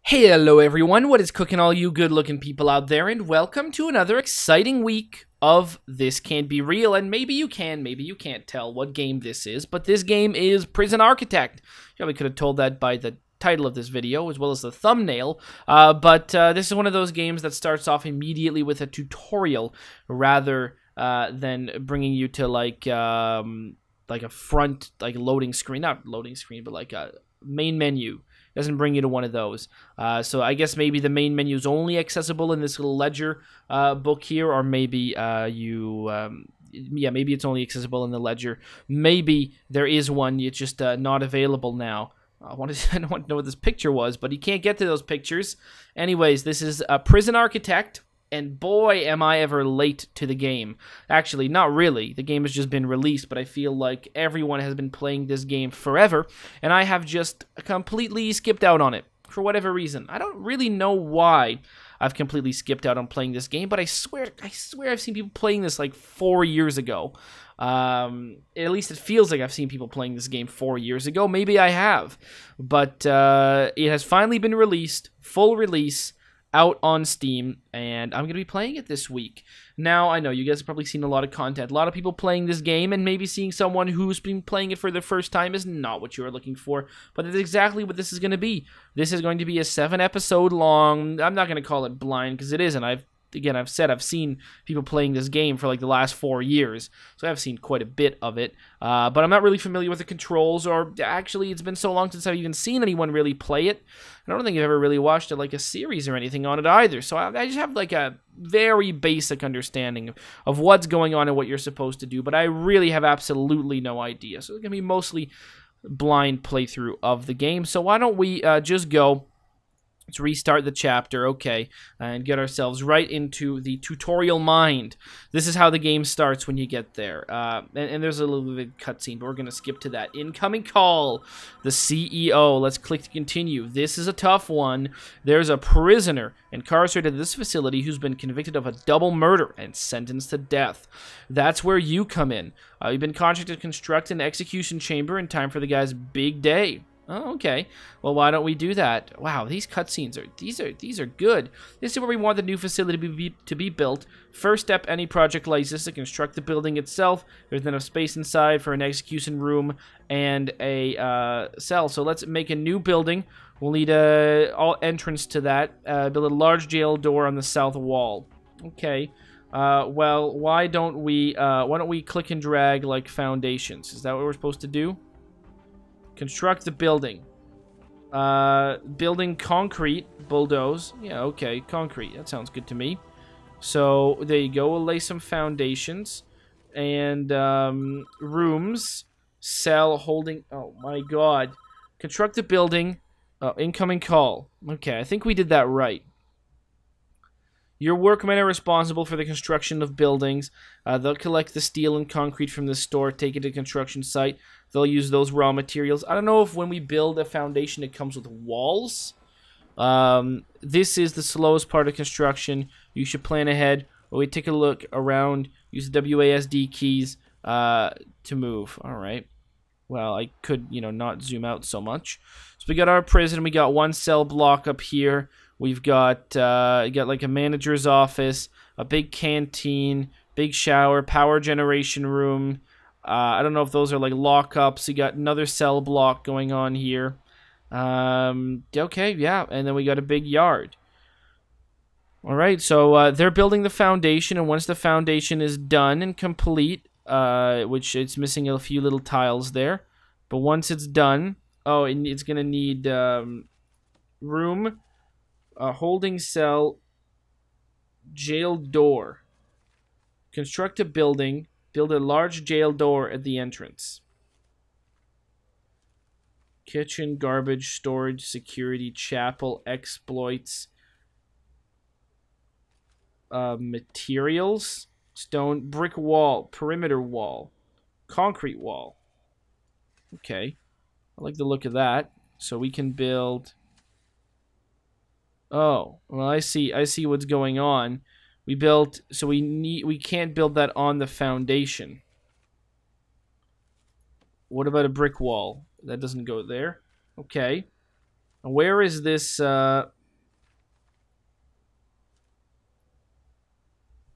Hello everyone, what is cooking all you good looking people out there, and welcome to another exciting week of This Can't Be Real. And maybe you can, maybe you can't tell what game this is, but this game is Prison Architect. You probably could have told that by the title of this video as well as the thumbnail, but this is one of those games that starts off immediately with a tutorial rather than bringing you to like a front loading screen, not loading screen, but like a main menu. Doesn't bring you to one of those. So I guess maybe the main menu is only accessible in this little ledger book here, or maybe maybe it's only accessible in the ledger. Maybe there is one, it's just not available now. I don't want to know what this picture was, but you can't get to those pictures. Anyways, this is Prison Architect. And boy, am I ever late to the game. Actually, not really. The game has just been released, but I feel like everyone has been playing this game forever, and I have just completely skipped out on it for whatever reason. I don't really know why I've completely skipped out on playing this game, but I swear I've seen people playing this like 4 years ago. At least it feels like I've seen people playing this game 4 years ago. Maybe I have, but it has finally been released, full release, out on Steam, and I'm going to be playing it this week. Now, I know you guys have probably seen a lot of content, a lot of people playing this game, and maybe seeing someone who's been playing it for the first time is not what you are looking for, but it's exactly what this is going to be. This is going to be a 7-episode long, I'm not going to call it blind, because it isn't. I've said I've seen people playing this game for like the last 4 years, so I've seen quite a bit of it, but I'm not really familiar with the controls, or actually it's been so long since I've even seen anyone really play it. I don't think I've ever really watched like a series or anything on it either, so I just have like a very basic understanding of what's going on and what you're supposed to do, but I really have absolutely no idea, so it's going to be mostly blind playthrough of the game. So why don't we just go. Let's restart the chapter, okay, and get ourselves right into the tutorial mind. This is how the game starts when you get there. And there's a little bit of cutscene, but we're going to skip to that. Incoming call, the CEO. Let's click to continue. This is a tough one. There's a prisoner incarcerated at this facility who's been convicted of a double murder and sentenced to death. That's where you come in. You've been contracted to construct an execution chamber in time for the guy's big day. Oh, okay. Well, why don't we do that? Wow, these cutscenes are good. This is where we want the new facility to be built. First step, any project like this, to construct the building itself. There's enough space inside for an execution room and a cell. So let's make a new building. We'll need all entrance to that. Build a large jail door on the south wall. Okay. Well, why don't we click and drag like foundations? Is that what we're supposed to do? Construct the building. Building concrete. Bulldoze. Yeah, okay. Concrete. That sounds good to me. So, there you go. We'll lay some foundations. And, rooms. Cell holding... Oh, my God. Construct the building. Incoming call. Okay, I think we did that right. Your workmen are responsible for the construction of buildings. They'll collect the steel and concrete from the store, take it to the construction site. They'll use those raw materials. I don't know if when we build a foundation it comes with walls. This is the slowest part of construction. You should plan ahead. Or we take a look around. Use the WASD keys to move. Alright. Well, I could, not zoom out so much. So we got our prison. We got one cell block up here. We've got like a manager's office, a big canteen, big shower, power generation room. I don't know if those are like lockups. You got another cell block going on here. Okay, yeah, and then we got a big yard. All right, so they're building the foundation, and once the foundation is done and complete, which it's missing a few little tiles there, but once it's done, oh, and it's gonna need room. Holding cell, jail door. Construct a building. Build a large jail door at the entrance. Kitchen, garbage, storage, security, chapel, exploits. Materials. Stone, brick wall, perimeter wall, concrete wall. Okay. I like the look of that. So we can build... Oh, well, I see what's going on. We built, so we can't build that on the foundation. What about a brick wall? That doesn't go there. Okay. Where is this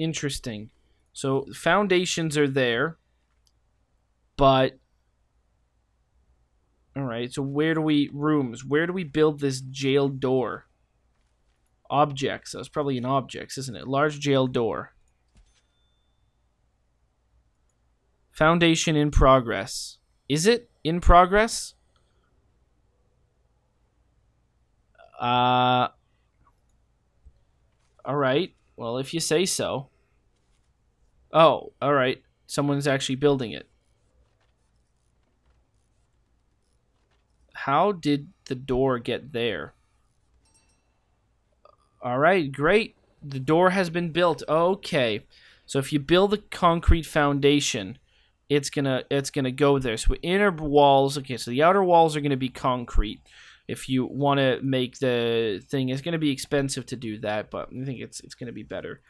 Interesting. So foundations are there, but all right. So where do we rooms? Where do we build this jail door? Objects. That's probably in objects, isn't it? Large jail door. Foundation in progress. Is it in progress? All right. Well, if you say so. Oh, all right. Someone's actually building it. How did the door get there? All right, great. The door has been built. Okay. So if you build a concrete foundation, it's gonna go there. So inner walls, okay, so the outer walls are gonna be concrete. If you want to make the thing, it's gonna be expensive to do that, but I think it's gonna be better.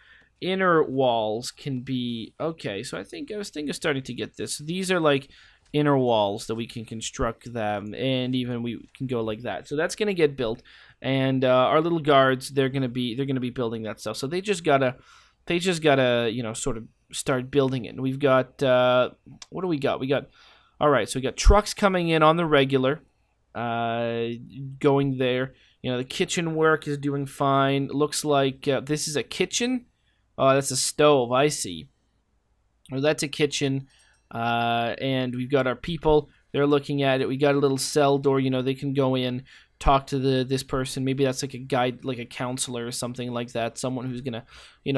Inner walls can be okay. So I was thinking of starting to get this. So these are like inner walls that we can construct them, and even we can go like that. So that's gonna get built, and our little guards, they're gonna be building that stuff. So they just gotta sort of start building it. And we've got what do we got? We got all right. So we got trucks coming in on the regular, going there. The kitchen work is doing fine. Looks like this is a kitchen. Oh, that's a stove. I see. Well, that's a kitchen. And we've got our people. They're looking at it. We got a little cell door. They can go in, talk to this person. Maybe that's like a guide, like a counselor or something like that. Someone who's gonna,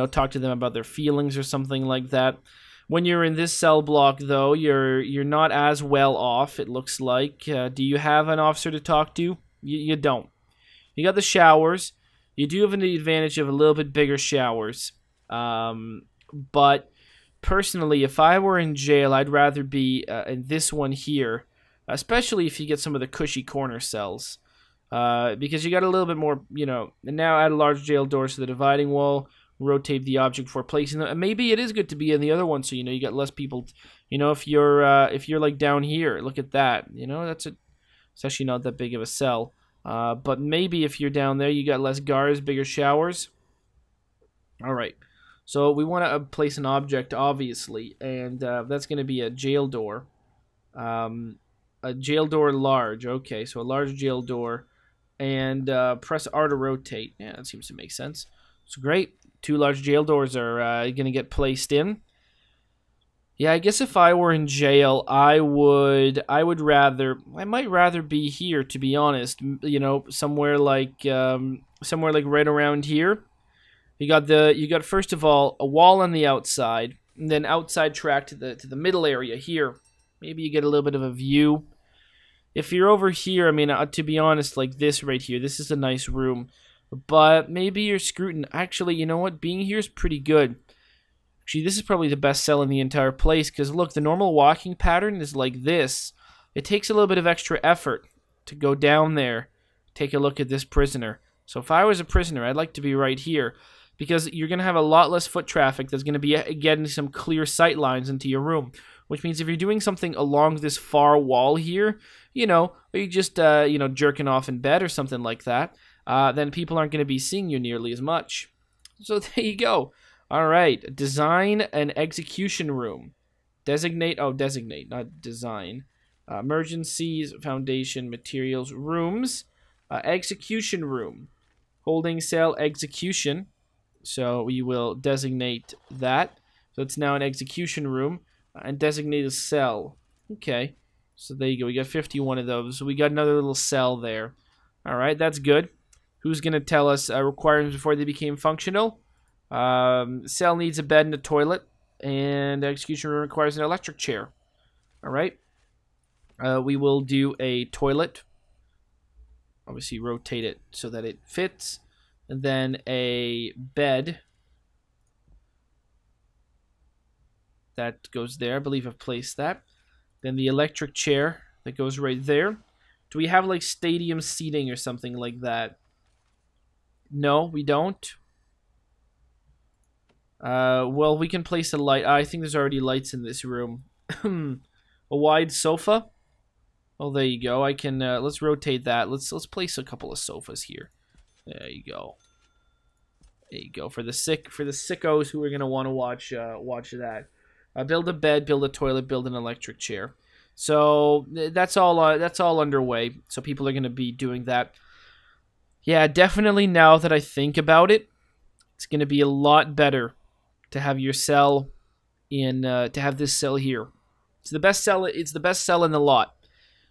talk to them about their feelings or something like that. When you're in this cell block, though, you're not as well off. It looks like. Do you have an officer to talk to? You don't. You got the showers. You do have the advantage of a little bit bigger showers. But personally, if I were in jail, I'd rather be in this one here, especially if you get some of the cushy corner cells, because you got a little bit more, and now add a large jail door to the dividing wall, rotate the object before placing them. And maybe it is good to be in the other one, so you got less people. If you're like down here, look at that. It's actually not that big of a cell. But maybe if you're down there, you got less guards, bigger showers. All right. So we want to place an object, obviously, and that's going to be a jail door. A jail door large. Okay, so a large jail door. And press R to rotate. Yeah, that seems to make sense. So great. 2 large jail doors are going to get placed in. Yeah, I guess if I were in jail, I might rather be here, to be honest. Somewhere like right around here. You got first of all a wall on the outside, and then outside track to the middle area here. Maybe you get a little bit of a view. If you're over here, to be honest, like this right here, this is a nice room. But maybe you're scrutin. Actually, you know what? Being here is pretty good. Actually, this is probably the best cell in the entire place, because look, the normal walking pattern is like this. It takes a little bit of extra effort to go down there, take a look at this prisoner. So if I was a prisoner, I'd like to be right here, because you're going to have a lot less foot traffic. There's going to be getting some clear sight lines into your room, which means if you're doing something along this far wall here, or you just, jerking off in bed or something like that, then people aren't going to be seeing you nearly as much. So there you go. All right. Design an execution room. Designate, not design. Emergencies, foundation, materials, rooms, execution room. Holding cell execution. So we will designate that. So it's now an execution room, and designate a cell. Okay. So there you go. We got 51 of those. So we got another little cell there. All right, that's good. Who's going to tell us requirements before they became functional? Cell needs a bed and a toilet, and execution room requires an electric chair. All right. We will do a toilet. Obviously, rotate it so that it fits. And then a bed. That goes there. I believe I've placed that. Then the electric chair that goes right there. Do we have like stadium seating or something like that? No, we don't. Well, we can place a light. I think there's already lights in this room. A wide sofa. Oh, there you go. I can. Let's rotate that. Let's place a couple of sofas here. There you go. There you go. For the sickos who are gonna want to watch that. Build a bed, build a toilet, build an electric chair. So that's all underway. So people are gonna be doing that. Yeah, definitely. Now that I think about it, it's gonna be a lot better to have your cell to have this cell here. It's the best cell. It's the best cell in the lot.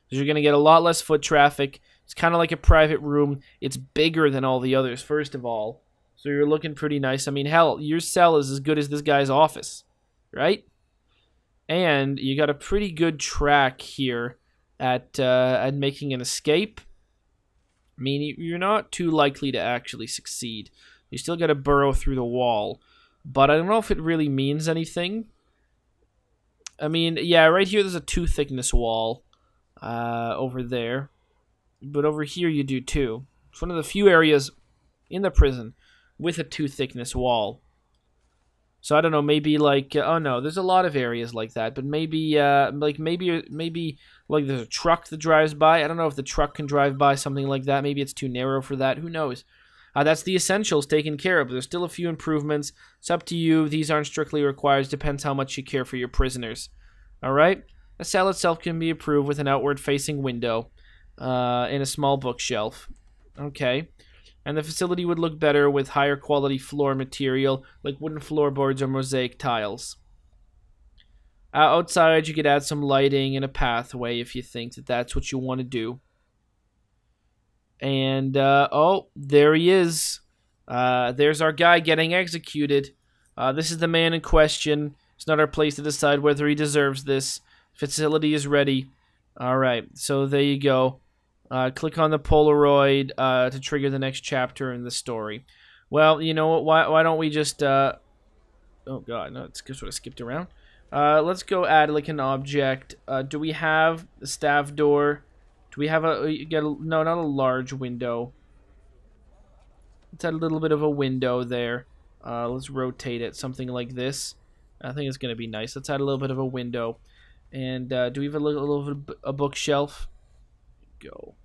Because you're gonna get a lot less foot traffic. It's kind of like a private room. It's bigger than all the others, first of all. So you're looking pretty nice. I mean, hell, your cell is as good as this guy's office, right? And you got a pretty good track here at making an escape. I mean, you're not too likely to actually succeed. You still got to burrow through the wall. But I don't know if it really means anything. I mean, yeah, right here there's a 2-thickness wall over there. But over here you do too. It's one of the few areas in the prison with a 2-thickness wall. So I don't know, maybe like oh no, there's a lot of areas like that, but maybe maybe like there's a truck that drives by. I don't know if the truck can drive by something like that. Maybe it's too narrow for that. Who knows? That's the essentials taken care of. There's still a few improvements. It's up to you. These aren't strictly required. It depends how much you care for your prisoners. All right. The cell itself can be improved with an outward-facing window and a small bookshelf. Okay. And the facility would look better with higher quality floor material, like wooden floorboards or mosaic tiles. Outside, you could add some lighting and a pathway if you think that that's what you want to do. And, oh, there he is. There's our guy getting executed. This is the man in question. It's not our place to decide whether he deserves this. Facility is ready. All right, so there you go. Click on the Polaroid to trigger the next chapter in the story. Well, you know what? Why don't we just... oh, God, no, it's sort of skipped around. Let's go add, like, an object. Do we have the staff door? Do we have no, not a large window. Let's add a little bit of a window there. Let's rotate it, something like this. I think it's going to be nice. Let's add a little bit of a window. And do we have a bookshelf? Go.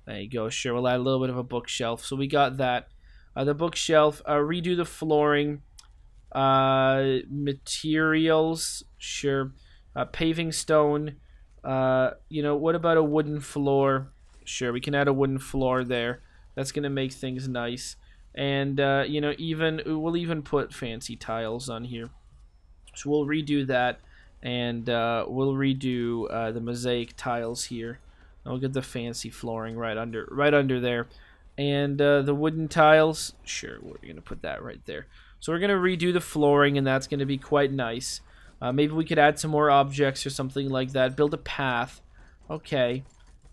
There you go. Sure, we'll add a little bit of a bookshelf. So we got that. The bookshelf. Redo the flooring. Materials. Sure. Paving stone. You know, what about a wooden floor? Sure, we can add a wooden floor there. That's gonna make things nice. And you know, we'll even put fancy tiles on here. So we'll redo that, and we'll redo the mosaic tiles here. And we'll get the fancy flooring right under there, and the wooden tiles. Sure, we're gonna put that right there. So we're gonna redo the flooring, and that's gonna be quite nice. Maybe we could add some more objects or something like that. Build a path. Okay.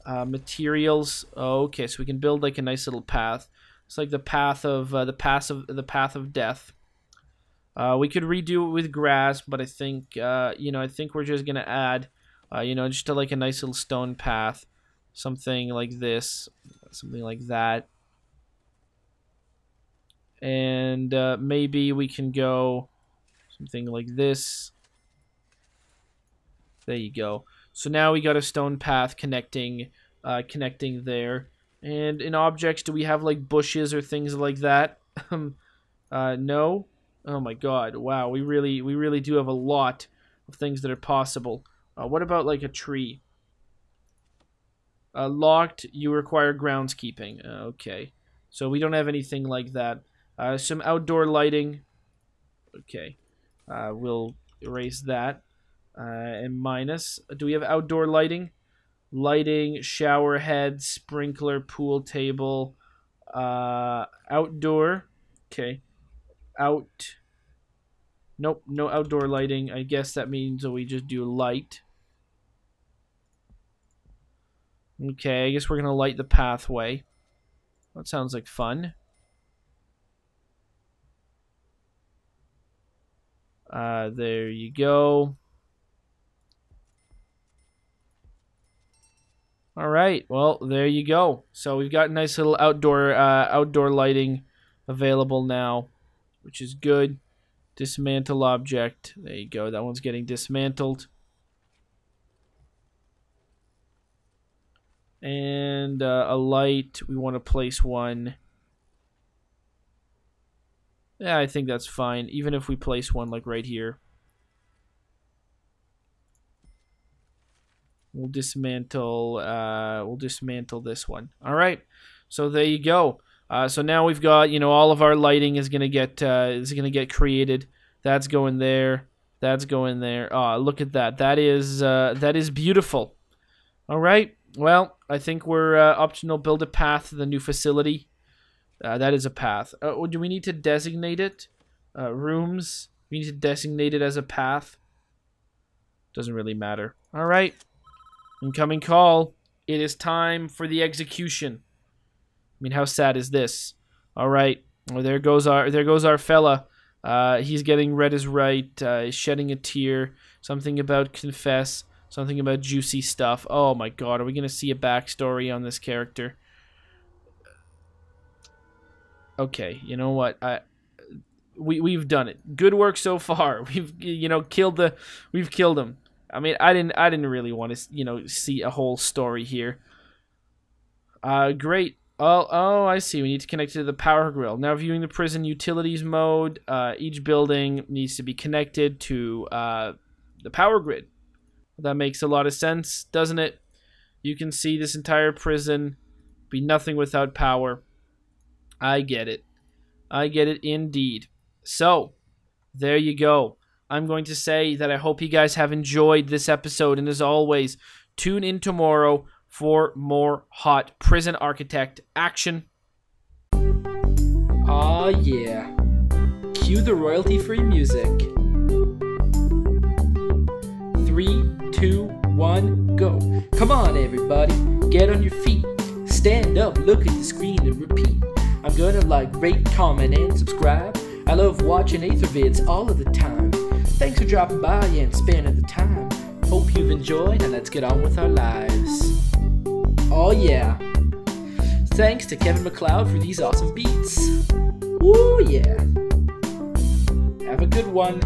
Materials. Oh, okay, so we can build like a nice little path. It's like the path of death. We could redo it with grass, but I think you know, I think we're just gonna add you know, just like a nice little stone path, something like this, something like that, and maybe we can go something like this. There you go. So now we got a stone path connecting there. And in objects, do we have like bushes or things like that? No. Oh my God! Wow, we really do have a lot of things that are possible. What about like a tree? Locked. You require groundskeeping. Okay, so we don't have anything like that. Some outdoor lighting. Okay, we'll erase that. And minus. Do we have outdoor lighting? Lighting, shower head, sprinkler, pool table, outdoor. Okay. Nope, no outdoor lighting. I guess that means that we just do light. Okay, I guess we're gonna light the pathway. That sounds like fun. There you go. All right, well, there you go. So we've got nice little outdoor lighting available now, which is good. Dismantle object. There you go. That one's getting dismantled. And a light. We want to place one Yeah, I think that's fine, even if we place one like right here. We'll dismantle this one. All right. So there you go. So now we've got, all of our lighting is gonna get created. That's going there. That's going there. Oh, look at that. That is beautiful. All right. Well, I think we're optional. Build a path to the new facility. That is a path. Do we need to designate it? Rooms. We need to designate it as a path. Doesn't really matter. All right. Incoming call. It is time for the execution. I mean, how sad is this? All right. Well, there goes our fella. He's getting red as right. He's shedding a tear. Something about confess. Something about juicy stuff. Oh my God, are we gonna see a backstory on this character? Okay, you know what? We've done it. Good work so far. We've killed him. I mean, I didn't really want to see a whole story here. Great. Oh, I see. We need to connect it to the power grill. Now viewing the prison utilities mode. Each building needs to be connected to the power grid. That makes a lot of sense, doesn't it? You can see this entire prison be nothing without power. I get it. I get it indeed. So, there you go. I'm going to say that I hope you guys have enjoyed this episode, and as always, tune in tomorrow for more hot prison architect action. Aw, yeah. Cue the royalty-free music. 3, 2, 1, go. Come on, everybody. Get on your feet. Stand up, look at the screen, and repeat. I'm gonna like, rate, comment, and subscribe. I love watching Athervids all of the time. Thanks for dropping by and spending the time. Hope you've enjoyed, and let's get on with our lives. Oh yeah. Thanks to Kevin MacLeod for these awesome beats. Woo yeah. Have a good one.